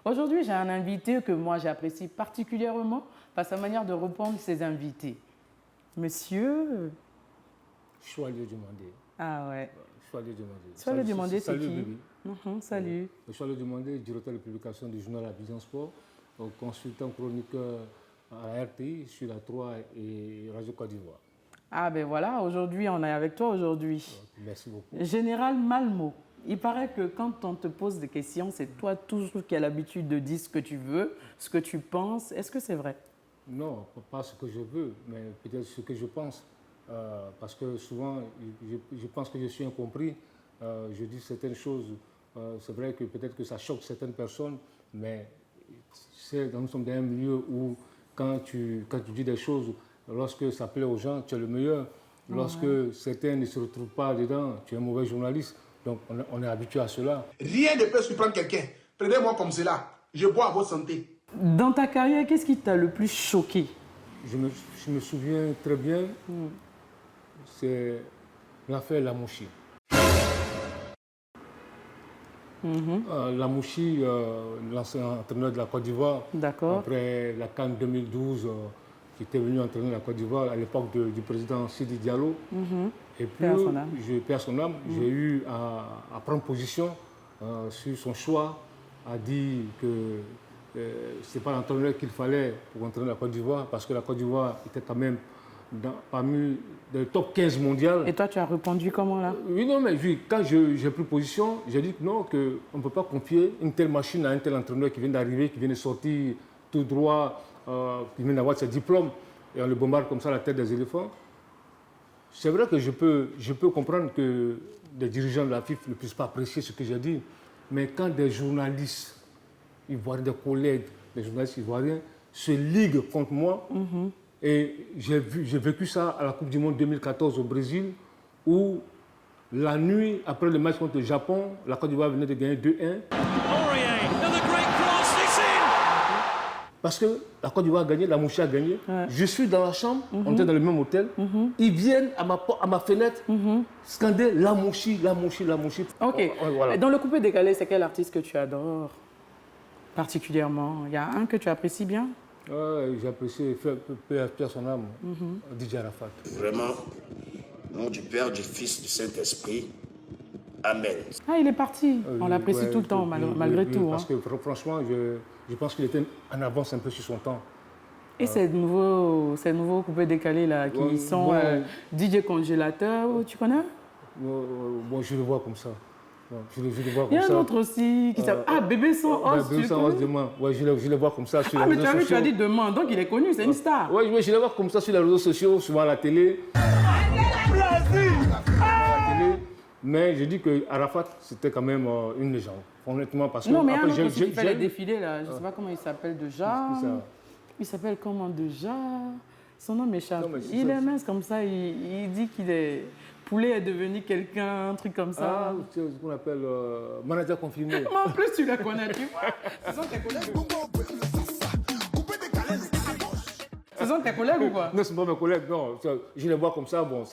Aujourd'hui, j'ai un invité que moi j'apprécie particulièrement par sa manière de répondre ses invités. Monsieur... Choix-le demander. Ah ouais. Choix-le demander. Choix-le demander, c'est qui? Salut, bébé. Salut. Choix-le demander, directeur de publication du journal Abidjan Sport, consultant chroniqueur à la RTI sur la 3 et Radio Côte d'Ivoire. Ah ben voilà, aujourd'hui, on est avec toi aujourd'hui. Merci beaucoup. Général Malmo, il paraît que quand on te pose des questions, c'est toi toujours qui as l'habitude de dire ce que tu veux, ce que tu penses. Est-ce que c'est vrai? Non, pas ce que je veux, mais peut-être ce que je pense. Parce que souvent, je pense que je suis incompris. Je dis certaines choses. C'est vrai que peut-être que ça choque certaines personnes, mais nous sommes dans un milieu où quand tu dis des choses, lorsque ça plaît aux gens, tu es le meilleur. Lorsque certains ne se retrouvent pas dedans, tu es un mauvais journaliste. Donc on est habitué à cela. Rien ne peut surprendre quelqu'un. Prenez-moi comme cela. Je bois à votre santé. Dans ta carrière, qu'est-ce qui t'a le plus choqué? Je me souviens très bien, c'est l'affaire Lamouchi. Lamouchi, l'ancien entraîneur de la Côte d'Ivoire, après la CAN 2012, qui était venu entraîner la Côte d'Ivoire à l'époque du président Sidi Diallo. Et puis, je perds son âme, j'ai eu à prendre position sur son choix, à dire que ce n'est pas l'entraîneur qu'il fallait pour entraîner la Côte d'Ivoire, parce que la Côte d'Ivoire était quand même parmi les top 15 mondiales. Et toi, tu as répondu comment là? Oui, non, mais quand j'ai pris position, j'ai dit que non, qu'on ne peut pas confier une telle machine à un tel entraîneur qui vient d'arriver, qui vient de sortir tout droit, qui vient d'avoir ses diplômes, et on le bombarde comme ça à la tête des éléphants. C'est vrai que je peux comprendre que des dirigeants de la FIFA ne puissent pas apprécier ce que j'ai dit, mais quand des journalistes ivoiriens, des collègues, des journalistes ivoiriens se liguent contre moi, et j'ai vécu ça à la Coupe du Monde 2014 au Brésil, où la nuit, après le match contre le Japon, la Côte d'Ivoire venait de gagner 2-1. Parce que la Côte d'Ivoire a gagné, la Mouchi a gagné. Je suis dans la chambre, on était dans le même hôtel. Ils viennent à ma fenêtre scander la Mouchi, la Mouchi, la Mouchi. Ok. Voilà. Dans le coupé décalé, c'est quel artiste que tu adores particulièrement? Il y a un que tu apprécies bien? J'apprécie Pierre son âme, DJ Arafat. Vraiment, au nom du Père, du Fils, du Saint-Esprit. Amen. Ah, il est parti. On l'apprécie tout le temps, malgré tout. Parce que franchement, je pense qu'il était en avance un peu sur son temps. Et ces nouveaux coupés décalés là, qui sont DJ congélateur, tu connais? Bon, je le vois comme ça. Il y a un autre aussi qui s'appelle Bébé sans os. Bébé sans os demain. Ouais, je le vois comme ça sur les réseaux sociaux. Tu as dit demain, donc il est connu, c'est une star. Oui, je le vois comme ça sur les réseaux sociaux, souvent à la télé. Mais je dis que Arafat, c'était quand même une légende, honnêtement. Parce que non, mais après, il fait les défilés, là. Je ne sais pas comment il s'appelle déjà. Il s'appelle comment déjà? Son nom m'échappe. Il est mince comme ça, il dit qu'il est... Poulet est devenu quelqu'un, un truc comme ça. Ah, c'est ce qu'on appelle manager confirmé. Mais en plus, tu la connais, tu vois. Ce sont tes collègues. Ce sont tes collègues ou quoi? Non, ce ne sont pas mes collègues, non. Je les vois comme ça, bon,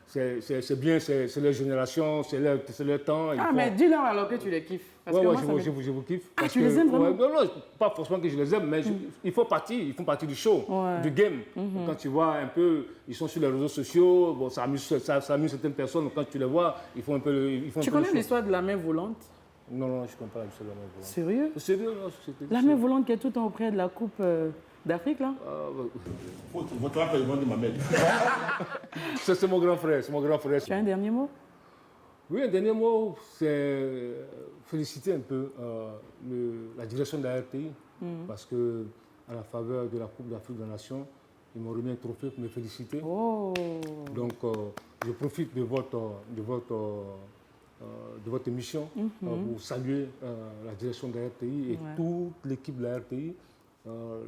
c'est bien, c'est leur génération, c'est leur temps. Mais dis-leur alors que tu les kiffes. Oui, je vous kiffe. Ah, tu les aimes vraiment? Non, pas forcément que je les aime, mais ils font partie du show, du game. Quand tu vois un peu, ils sont sur les réseaux sociaux, bon, ça amuse certaines personnes, quand tu les vois, ils font un peu le show. Tu connais l'histoire de la main volante? Non, je ne connais pas l'histoire de la main volante. Sérieux? Sérieux, non. La main volante qui est tout le temps auprès de la Coupe d'Afrique, là? Votre frère est de ma mère. C'est mon grand frère, Tu as un dernier mot? Oui, un dernier mot, c'est féliciter un peu la direction de la RTI, parce que à la faveur de la Coupe d'Afrique des Nations, ils m'ont remis un trophée pour me féliciter. Oh. Donc, je profite de votre émission pour saluer la direction de la RTI et toute l'équipe de la RTI.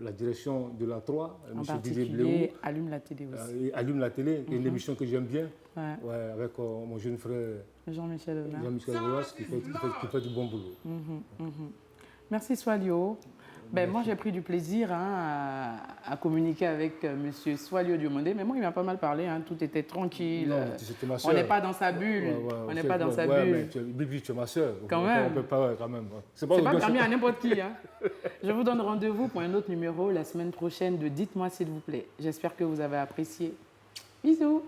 La direction de la 3, M. Didier Bléou. Allume la télé aussi. Allume la télé, une émission que j'aime bien, avec mon jeune frère Jean-Michel Aulas qui fait du bon boulot. Merci Swalio. Ben, moi, j'ai pris du plaisir à communiquer avec M. Swalio Diomondé, mais moi, il m'a pas mal parlé, hein, tout était tranquille. Non, on n'est pas dans sa bulle. On n'est pas dans sa bulle. Mais tu es ma soeur. Quand même. On peut pas, quand même. C'est pas permis à n'importe qui. Hein. Je vous donne rendez-vous pour un autre numéro la semaine prochaine de Dites-moi s'il vous plaît. J'espère que vous avez apprécié. Bisous.